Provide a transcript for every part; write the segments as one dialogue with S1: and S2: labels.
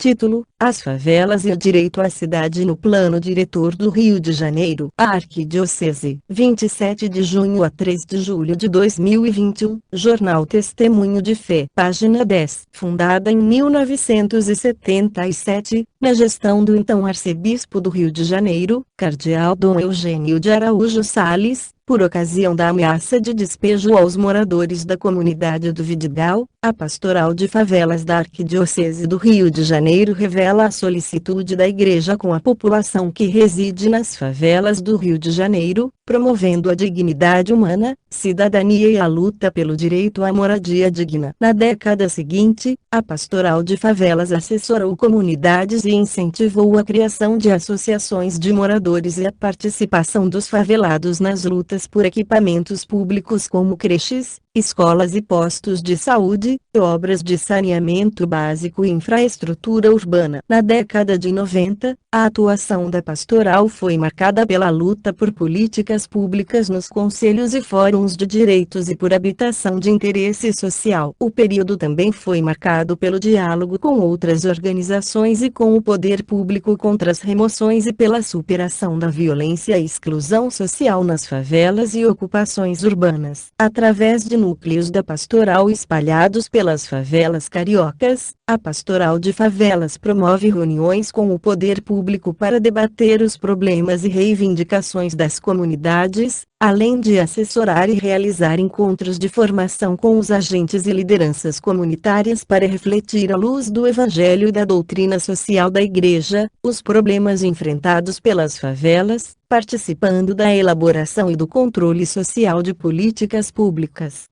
S1: Título: As favelas e o direito à cidade no Plano Diretor do Rio de Janeiro. A Arquidiocese. 27 de junho a 3 de julho de 2021. Jornal Testemunho de Fé. Página 10. Fundada em 1977, na gestão do então arcebispo do Rio de Janeiro, cardeal Dom Eugênio de Araújo Salles, por ocasião da ameaça de despejo aos moradores da comunidade do Vidigal, a Pastoral de Favelas da Arquidiocese do Rio de Janeiro revela a solicitude da Igreja com a população que reside nas favelas do Rio de Janeiro, promovendo a dignidade humana, cidadania e a luta pelo direito à moradia digna. Na década seguinte, a Pastoral de Favelas assessorou comunidades e incentivou a criação de associações de moradores e a participação dos favelados nas lutas por equipamentos públicos como creches, escolas e postos de saúde, obras de saneamento básico e infraestrutura urbana. Na década de 90, a atuação da pastoral foi marcada pela luta por políticas públicas nos conselhos e fóruns de direitos e por habitação de interesse social. O período também foi marcado pelo diálogo com outras organizações e com o poder público contra as remoções e pela superação da violência e exclusão social nas favelas e ocupações urbanas. Através de núcleos da pastoral espalhados pelas favelas cariocas, a Pastoral de Favelas promove reuniões com o poder público para debater os problemas e reivindicações das comunidades, além de assessorar e realizar encontros de formação com os agentes e lideranças comunitárias para refletir à luz do Evangelho e da doutrina social da Igreja, os problemas enfrentados pelas favelas, participando da elaboração e do controle social de políticas públicas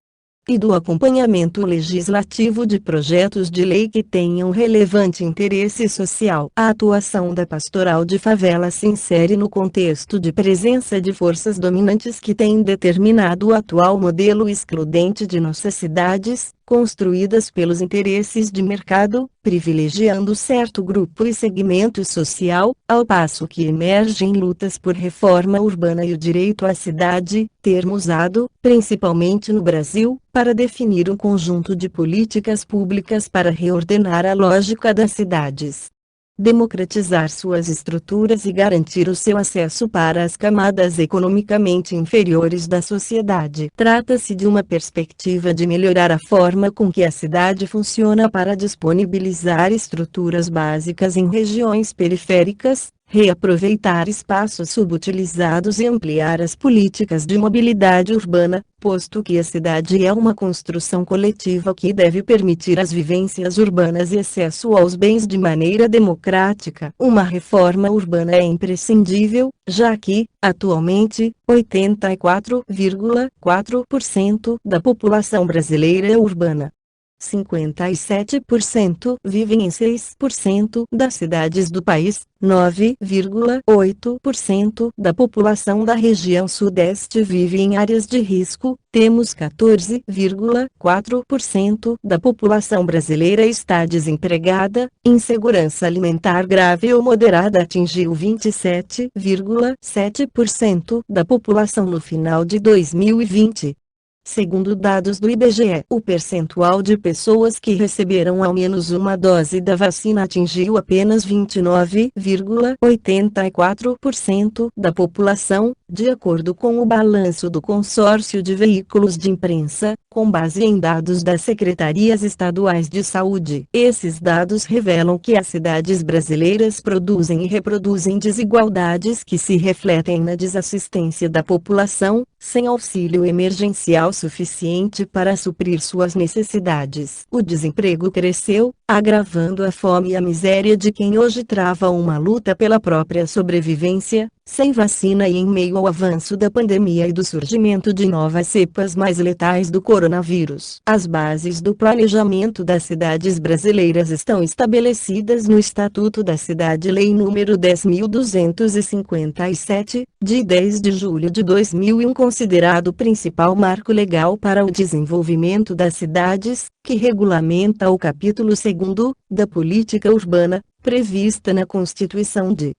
S1: e do acompanhamento legislativo de projetos de lei que tenham relevante interesse social. A atuação da Pastoral de Favelas se insere no contexto de presença de forças dominantes que têm determinado o atual modelo excludente de nossas cidades, construídas pelos interesses de mercado, privilegiando certo grupo e segmento social, ao passo que emergem lutas por reforma urbana e o direito à cidade, termo usado, principalmente no Brasil, para definir um conjunto de políticas públicas para reordenar a lógica das cidades, democratizar suas estruturas e garantir o seu acesso para as camadas economicamente inferiores da sociedade. Trata-se de uma perspectiva de melhorar a forma com que a cidade funciona para disponibilizar estruturas básicas em regiões periféricas, reaproveitar espaços subutilizados e ampliar as políticas de mobilidade urbana, posto que a cidade é uma construção coletiva que deve permitir as vivências urbanas e acesso aos bens de maneira democrática. Uma reforma urbana é imprescindível, já que, atualmente, 84,4% da população brasileira é urbana. 57% vivem em 6% das cidades do país, 9,8% da população da região sudeste vive em áreas de risco, temos 14,4% da população brasileira está desempregada, insegurança alimentar grave ou moderada atingiu 27,7% da população no final de 2020. Segundo dados do IBGE, o percentual de pessoas que receberam ao menos uma dose da vacina atingiu apenas 29,84% da população, de acordo com o balanço do Consórcio de Veículos de Imprensa, com base em dados das Secretarias Estaduais de Saúde. Esses dados revelam que as cidades brasileiras produzem e reproduzem desigualdades que se refletem na desassistência da população, sem auxílio emergencial suficiente para suprir suas necessidades. O desemprego cresceu, agravando a fome e a miséria de quem hoje trava uma luta pela própria sobrevivência, sem vacina e em meio ao avanço da pandemia e do surgimento de novas cepas mais letais do coronavírus. As bases do planejamento das cidades brasileiras estão estabelecidas no Estatuto da Cidade, Lei nº 10.257, de 10 de julho de 2001, considerado o principal marco legal para o desenvolvimento das cidades, que regulamenta o capítulo 2º da Política Urbana, prevista na Constituição de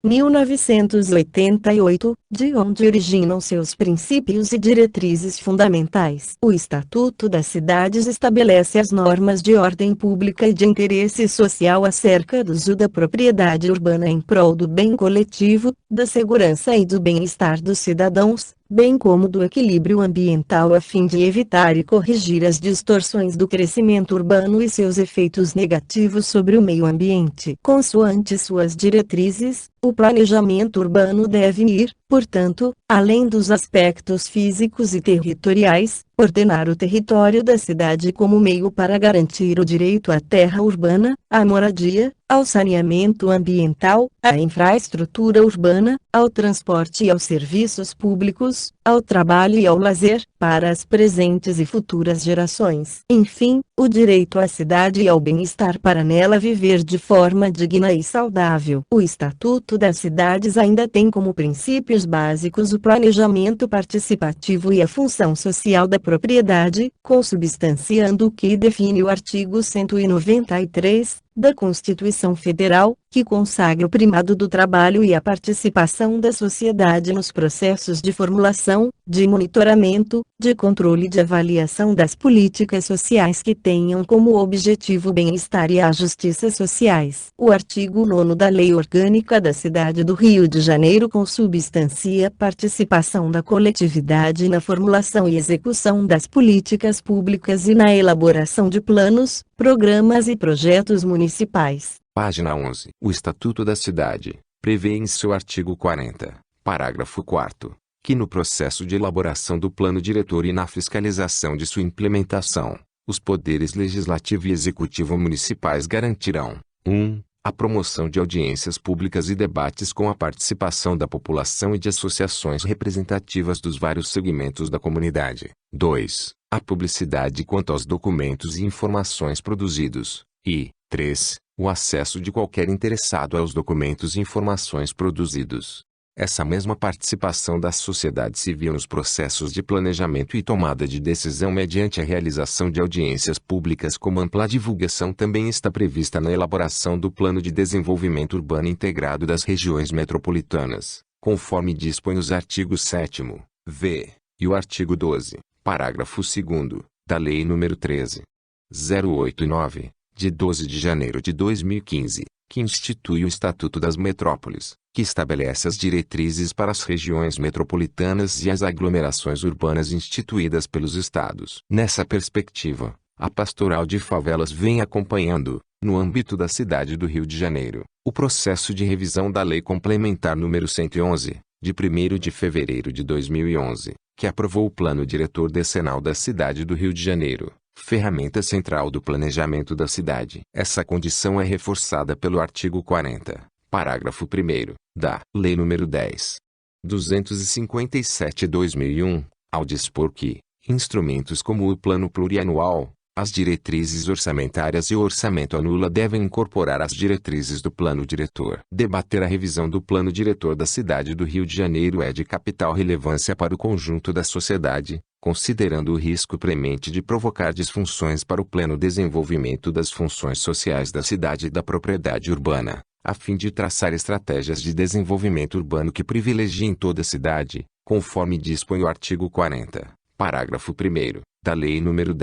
S1: 1988, de onde originam seus princípios e diretrizes fundamentais. O Estatuto das Cidades estabelece as normas de ordem pública e de interesse social acerca do uso da propriedade urbana em prol do bem coletivo, da segurança e do bem-estar dos cidadãos, bem como do equilíbrio ambiental a fim de evitar e corrigir as distorções do crescimento urbano e seus efeitos negativos sobre o meio ambiente. Consoante suas diretrizes, o planejamento urbano deve ir, portanto, além dos aspectos físicos e territoriais, ordenar o território da cidade como meio para garantir o direito à terra urbana, à moradia, ao saneamento ambiental, à infraestrutura urbana, ao transporte e aos serviços públicos, ao trabalho e ao lazer, para as presentes e futuras gerações. Enfim, o direito à cidade e ao bem-estar para nela viver de forma digna e saudável. O Estatuto das Cidades ainda tem como princípios básicos o planejamento participativo e a função social da propriedade, consubstanciando o que define o artigo 193 da Constituição Federal, que consagra o primado do trabalho e a participação da sociedade nos processos de formulação, de monitoramento, de controle e de avaliação das políticas sociais que tenham como objetivo o bem-estar e a justiça sociais. O artigo 9º da Lei Orgânica da Cidade do Rio de Janeiro consubstancia a participação da coletividade na formulação e execução das políticas públicas e na elaboração de planos, programas e projetos municipais.
S2: Página 11. O Estatuto da Cidade prevê em seu artigo 40, parágrafo 4º, que no processo de elaboração do plano diretor e na fiscalização de sua implementação, os poderes legislativo e executivo municipais garantirão: 1. A promoção de audiências públicas e debates com a participação da população e de associações representativas dos vários segmentos da comunidade. 2. A publicidade quanto aos documentos e informações produzidos. E 3. O acesso de qualquer interessado aos documentos e informações produzidos. Essa mesma participação da sociedade civil nos processos de planejamento e tomada de decisão mediante a realização de audiências públicas com ampla divulgação também está prevista na elaboração do Plano de Desenvolvimento Urbano Integrado das Regiões Metropolitanas, conforme dispõe os artigos 7º, v, e o artigo 12, parágrafo 2º, da Lei nº 13.089, de 12 de janeiro de 2015, que institui o Estatuto das Metrópoles, que estabelece as diretrizes para as regiões metropolitanas e as aglomerações urbanas instituídas pelos estados. Nessa perspectiva, a Pastoral de Favelas vem acompanhando, no âmbito da cidade do Rio de Janeiro, o processo de revisão da Lei Complementar nº 111, de 1º de fevereiro de 2011, que aprovou o Plano Diretor Decenal da cidade do Rio de Janeiro, ferramenta central do planejamento da cidade. Essa condição é reforçada pelo artigo 40, parágrafo 1º, da Lei nº 10.257/2001, ao dispor que instrumentos como o Plano Plurianual, as diretrizes orçamentárias e o orçamento anula devem incorporar as diretrizes do Plano Diretor. Debater a revisão do Plano Diretor da cidade do Rio de Janeiro é de capital relevância para o conjunto da sociedade, considerando o risco premente de provocar disfunções para o pleno desenvolvimento das funções sociais da cidade e da propriedade urbana, a fim de traçar estratégias de desenvolvimento urbano que privilegiem toda a cidade, conforme dispõe o artigo 40, parágrafo 1º, da Lei nº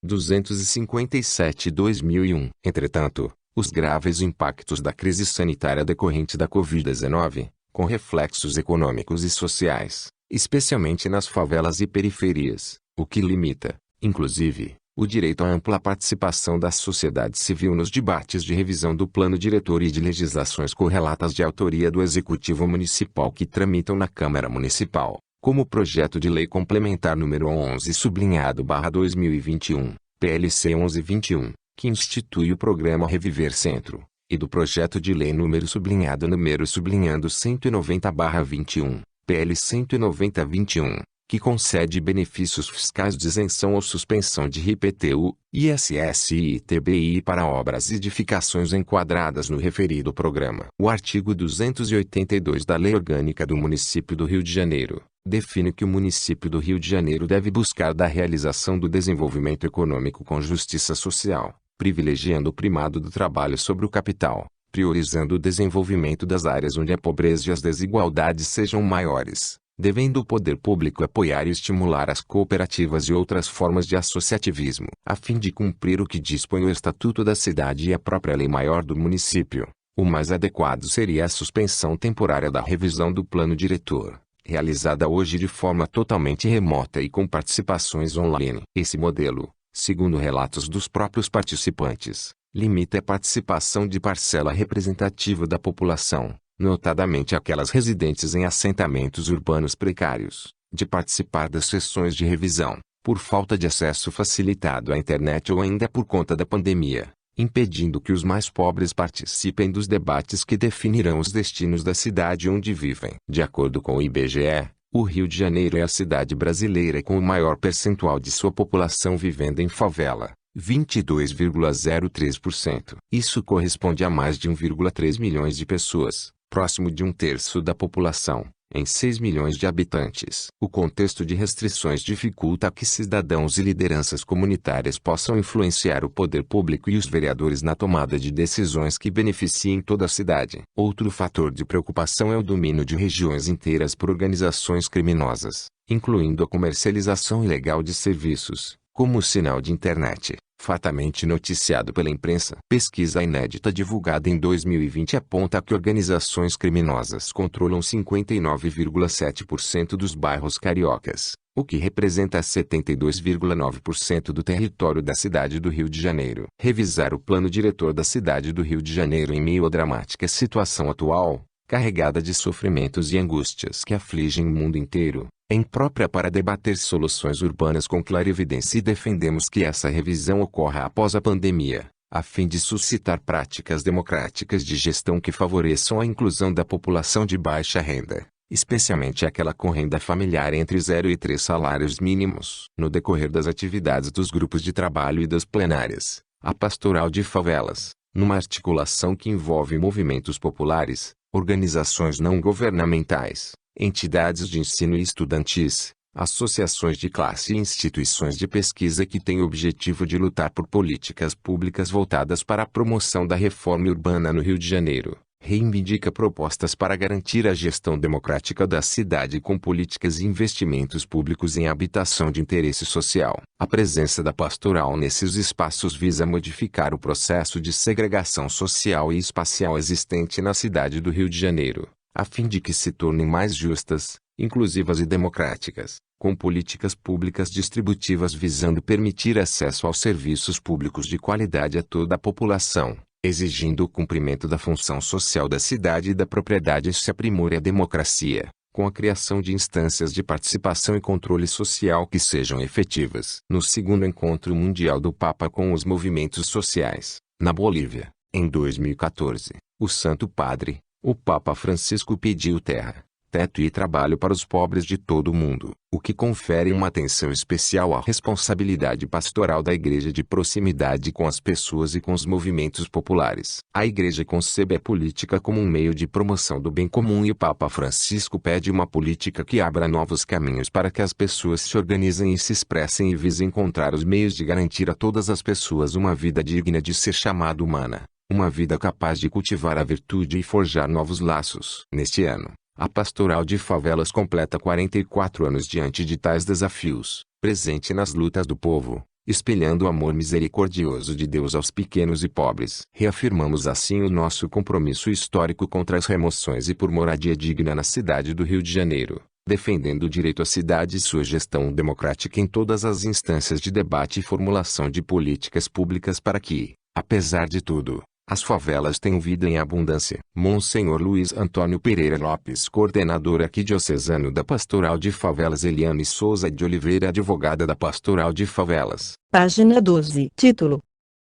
S2: 10.257/2001. Entretanto, os graves impactos da crise sanitária decorrente da Covid-19, com reflexos econômicos e sociais, especialmente nas favelas e periferias, o que limita, inclusive, o direito à ampla participação da sociedade civil nos debates de revisão do plano diretor e de legislações correlatas de autoria do Executivo Municipal que tramitam na Câmara Municipal, como o Projeto de Lei Complementar número 11/2021, PLC 1121, que institui o Programa Reviver Centro, e do Projeto de Lei número 190/21, PL 190/21, que concede benefícios fiscais de isenção ou suspensão de IPTU, ISS e ITBI para obras e edificações enquadradas no referido programa. O artigo 282 da Lei Orgânica do Município do Rio de Janeiro define que o município do Rio de Janeiro deve buscar da realização do desenvolvimento econômico com justiça social, privilegiando o primado do trabalho sobre o capital, priorizando o desenvolvimento das áreas onde a pobreza e as desigualdades sejam maiores, devendo o poder público apoiar e estimular as cooperativas e outras formas de associativismo, a fim de cumprir o que dispõe o Estatuto da Cidade e a própria Lei Maior do município. O mais adequado seria a suspensão temporária da revisão do plano diretor, realizada hoje de forma totalmente remota e com participações online. Esse modelo, segundo relatos dos próprios participantes, limita a participação de parcela representativa da população, notadamente aquelas residentes em assentamentos urbanos precários, de participar das sessões de revisão, por falta de acesso facilitado à internet ou ainda por conta da pandemia, impedindo que os mais pobres participem dos debates que definirão os destinos da cidade onde vivem. De acordo com o IBGE, o Rio de Janeiro é a cidade brasileira com o maior percentual de sua população vivendo em favela, 22,03%. Isso corresponde a mais de 1,3 milhões de pessoas, próximo de 1/3 da população, em 6 milhões de habitantes. O contexto de restrições dificulta que cidadãos e lideranças comunitárias possam influenciar o poder público e os vereadores na tomada de decisões que beneficiem toda a cidade. Outro fator de preocupação é o domínio de regiões inteiras por organizações criminosas, incluindo a comercialização ilegal de serviços, como o sinal de internet, fartamente noticiado pela imprensa. Pesquisa inédita divulgada em 2020 aponta que organizações criminosas controlam 59,7% dos bairros cariocas, o que representa 72,9% do território da cidade do Rio de Janeiro. Revisar o plano diretor da cidade do Rio de Janeiro em meio à dramática situação atual, carregada de sofrimentos e angústias que afligem o mundo inteiro, é imprópria para debater soluções urbanas com clarividência e defendemos que essa revisão ocorra após a pandemia, a fim de suscitar práticas democráticas de gestão que favoreçam a inclusão da população de baixa renda, especialmente aquela com renda familiar entre 0 e 3 salários mínimos. No decorrer das atividades dos grupos de trabalho e das plenárias, a Pastoral de Favelas, numa articulação que envolve movimentos populares, organizações não governamentais, entidades de ensino e estudantis, associações de classe e instituições de pesquisa que têm o objetivo de lutar por políticas públicas voltadas para a promoção da reforma urbana no Rio de Janeiro, reivindica propostas para garantir a gestão democrática da cidade com políticas e investimentos públicos em habitação de interesse social. A presença da pastoral nesses espaços visa modificar o processo de segregação social e espacial existente na cidade do Rio de Janeiro, a fim de que se tornem mais justas, inclusivas e democráticas, com políticas públicas distributivas visando permitir acesso aos serviços públicos de qualidade a toda a população, exigindo o cumprimento da função social da cidade e da propriedade. Se aprimore a democracia, com a criação de instâncias de participação e controle social que sejam efetivas. No segundo encontro mundial do Papa com os movimentos sociais, na Bolívia, em 2014, o Santo Padre, o Papa Francisco pediu terra, teto e trabalho para os pobres de todo o mundo, o que confere uma atenção especial à responsabilidade pastoral da Igreja de proximidade com as pessoas e com os movimentos populares. A Igreja concebe a política como um meio de promoção do bem comum e o Papa Francisco pede uma política que abra novos caminhos para que as pessoas se organizem e se expressem e vise encontrar os meios de garantir a todas as pessoas uma vida digna de ser chamada humana. Uma vida capaz de cultivar a virtude e forjar novos laços. Neste ano, a Pastoral de Favelas completa 44 anos diante de tais desafios, presente nas lutas do povo, espelhando o amor misericordioso de Deus aos pequenos e pobres. Reafirmamos assim o nosso compromisso histórico contra as remoções e por moradia digna na cidade do Rio de Janeiro, defendendo o direito à cidade e sua gestão democrática em todas as instâncias de debate e formulação de políticas públicas para que, apesar de tudo, as favelas têm vida em abundância. Monsenhor Luiz Antônio Pereira Lopes, coordenador arquidiocesano da Pastoral de Favelas. Eliane Souza de Oliveira, advogada da Pastoral de Favelas.
S1: Página 12. Título: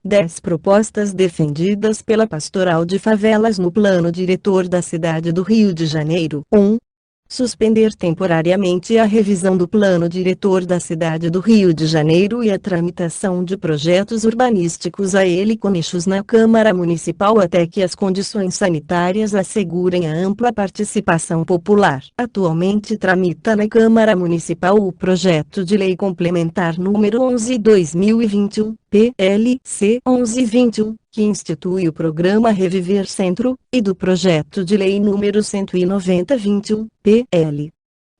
S1: 10 propostas defendidas pela Pastoral de Favelas no Plano Diretor da Cidade do Rio de Janeiro. 1. Suspender temporariamente a revisão do Plano Diretor da Cidade do Rio de Janeiro e a tramitação de projetos urbanísticos a ele com nichos na Câmara Municipal até que as condições sanitárias assegurem a ampla participação popular. Atualmente tramita na Câmara Municipal o projeto de lei complementar número 11/2021, PLC 1121, que institui o Programa Reviver Centro, e do Projeto de Lei número 190/21, PL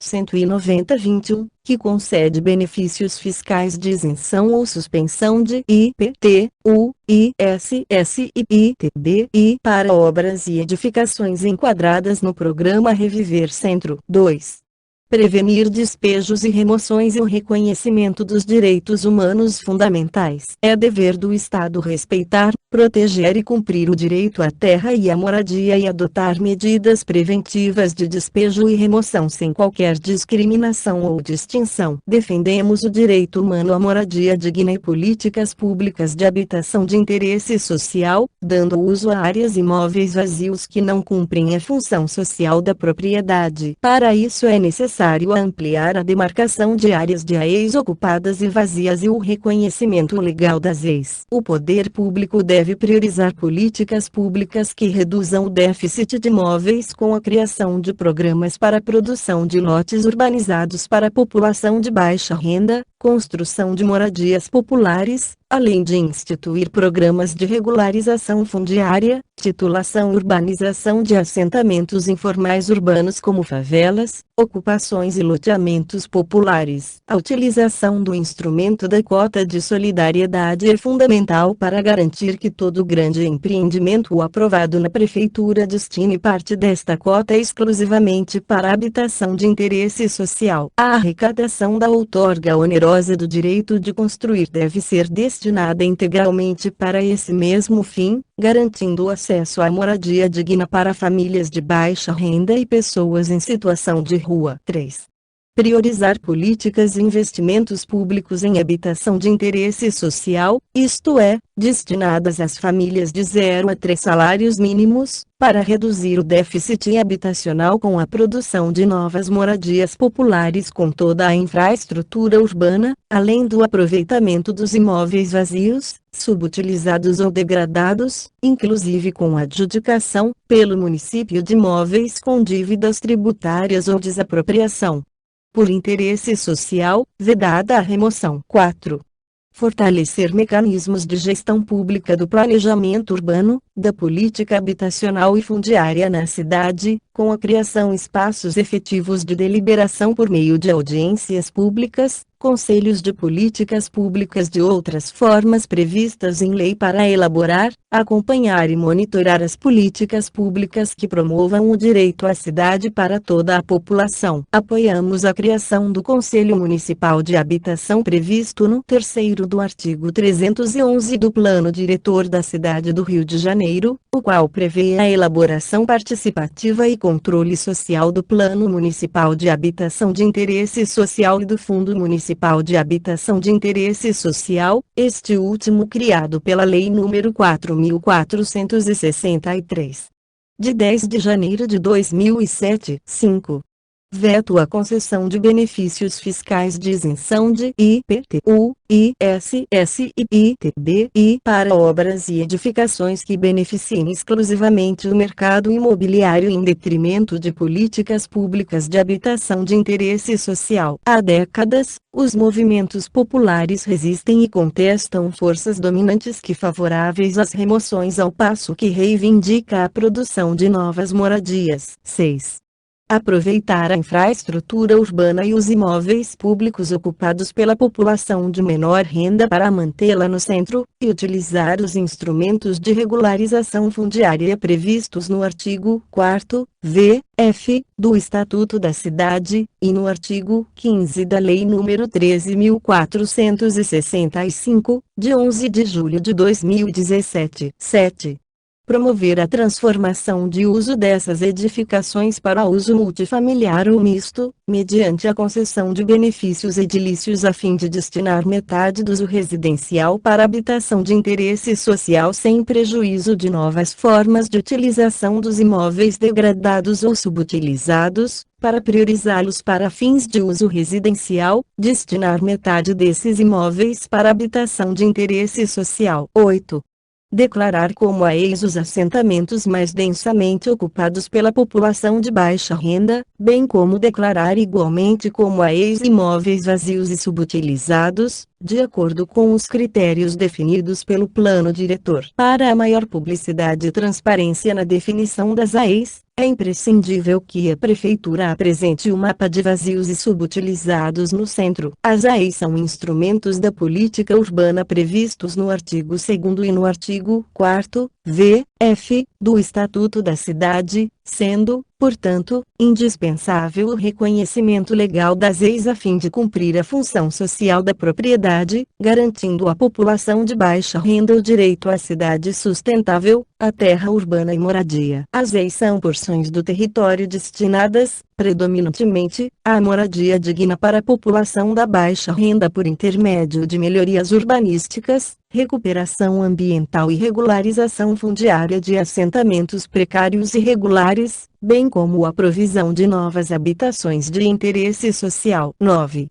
S1: 190/21, que concede benefícios fiscais de isenção ou suspensão de IPTU, ISS e ITBI para obras e edificações enquadradas no Programa Reviver Centro. 2. Prevenir despejos e remoções e o reconhecimento dos direitos humanos fundamentais. É dever do Estado respeitar, proteger e cumprir o direito à terra e à moradia e adotar medidas preventivas de despejo e remoção sem qualquer discriminação ou distinção. Defendemos o direito humano à moradia digna e políticas públicas de habitação de interesse social, dando uso a áreas imóveis vazios que não cumprem a função social da propriedade. Para isso é necessário ampliar a demarcação de áreas de AEs ocupadas e vazias e o reconhecimento legal das EIs. O poder público deve priorizar políticas públicas que reduzam o déficit de imóveis com a criação de programas para a produção de lotes urbanizados para a população de baixa renda, construção de moradias populares, além de instituir programas de regularização fundiária, titulação e urbanização de assentamentos informais urbanos como favelas, ocupações e loteamentos populares. A utilização do instrumento da cota de solidariedade é fundamental para garantir que todo grande empreendimento aprovado na prefeitura destine parte desta cota exclusivamente para a habitação de interesse social. A arrecadação da outorga onerosa do direito de construir deve ser destinada integralmente para esse mesmo fim, garantindo o acesso à moradia digna para famílias de baixa renda e pessoas em situação de rua. 3. Priorizar políticas e investimentos públicos em habitação de interesse social, isto é, destinadas às famílias de 0 a 3 salários mínimos, para reduzir o déficit habitacional com a produção de novas moradias populares com toda a infraestrutura urbana, além do aproveitamento dos imóveis vazios, subutilizados ou degradados, inclusive com adjudicação, pelo município de imóveis com dívidas tributárias ou desapropriação por interesse social, vedada a remoção. 4. Fortalecer mecanismos de gestão pública do planejamento urbano, da política habitacional e fundiária na cidade, com a criação de espaços efetivos de deliberação por meio de audiências públicas, conselhos de políticas públicas de outras formas previstas em lei para elaborar, acompanhar e monitorar as políticas públicas que promovam o direito à cidade para toda a população. Apoiamos a criação do Conselho Municipal de Habitação previsto no 3º do artigo 311 do Plano Diretor da Cidade do Rio de Janeiro, o qual prevê a elaboração participativa e controle social do Plano Municipal de Habitação de Interesse Social e do Fundo Municipal de Habitação de Interesse Social, este último criado pela Lei nº 4.463, de 10 de janeiro de 2007. 5. Veto à concessão de benefícios fiscais de isenção de IPTU, ISS e ITBI para obras e edificações que beneficiem exclusivamente o mercado imobiliário em detrimento de políticas públicas de habitação de interesse social. Há décadas, os movimentos populares resistem e contestam forças dominantes que favoráveis às remoções ao passo que reivindica a produção de novas moradias. 6. Aproveitar a infraestrutura urbana e os imóveis públicos ocupados pela população de menor renda para mantê-la no centro, e utilizar os instrumentos de regularização fundiária previstos no artigo 4º, v.f., do Estatuto da Cidade, e no artigo 15 da Lei nº 13.465, de 11 de julho de 2017. 7. Promover a transformação de uso dessas edificações para uso multifamiliar ou misto, mediante a concessão de benefícios edilícios a fim de destinar metade do uso residencial para habitação de interesse social sem prejuízo de novas formas de utilização dos imóveis degradados ou subutilizados, para priorizá-los para fins de uso residencial, destinar metade desses imóveis para habitação de interesse social. 8. Declarar como AEs os assentamentos mais densamente ocupados pela população de baixa renda, bem como declarar igualmente como AEs imóveis vazios e subutilizados, de acordo com os critérios definidos pelo plano diretor. Para a maior publicidade e transparência na definição das AEs, é imprescindível que a Prefeitura apresente o mapa de vazios e subutilizados no centro. As AEs são instrumentos da política urbana previstos no artigo 2º e no artigo 4º, v, f, do Estatuto da Cidade, sendo, portanto, indispensável o reconhecimento legal das AEs a fim de cumprir a função social da propriedade, garantindo à população de baixa renda o direito à cidade sustentável, à terra urbana e moradia. As AEs são porções do território destinadas, predominantemente, à moradia digna para a população da baixa renda por intermédio de melhorias urbanísticas, recuperação ambiental e regularização fundiária de assentamentos precários e irregulares, bem como a provisão de novas habitações de interesse social. 9.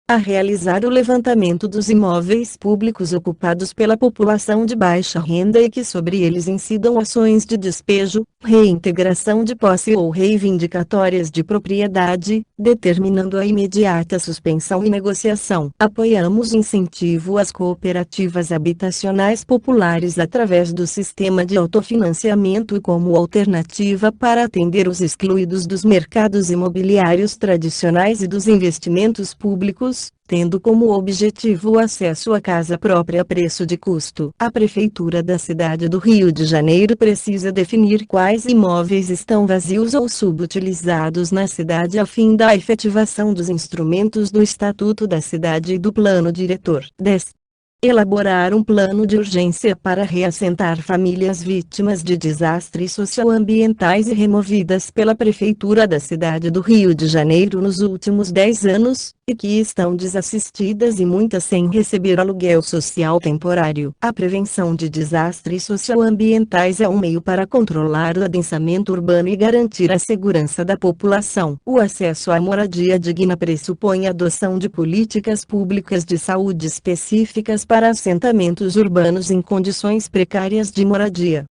S1: A realizar o levantamento dos imóveis públicos ocupados pela população de baixa renda e que sobre eles incidam ações de despejo, reintegração de posse ou reivindicatórias de propriedade, determinando a imediata suspensão e negociação. Apoiamos o incentivo às cooperativas habitacionais populares através do sistema de autofinanciamento e como alternativa para atender os excluídos dos mercados imobiliários tradicionais e dos investimentos públicos, tendo como objetivo o acesso à casa própria a preço de custo. A Prefeitura da cidade do Rio de Janeiro precisa definir quais imóveis estão vazios ou subutilizados na cidade a fim da efetivação dos instrumentos do Estatuto da Cidade e do Plano Diretor. 10. Elaborar um plano de urgência para reassentar famílias vítimas de desastres socioambientais e removidas pela Prefeitura da cidade do Rio de Janeiro nos últimos 10 anos, e que estão desassistidas e muitas sem receber aluguel social temporário. A prevenção de desastres socioambientais é um meio para controlar o adensamento urbano e garantir a segurança da população. O acesso à moradia digna pressupõe a adoção de políticas públicas de saúde específicas para assentamentos urbanos em condições precárias de moradia.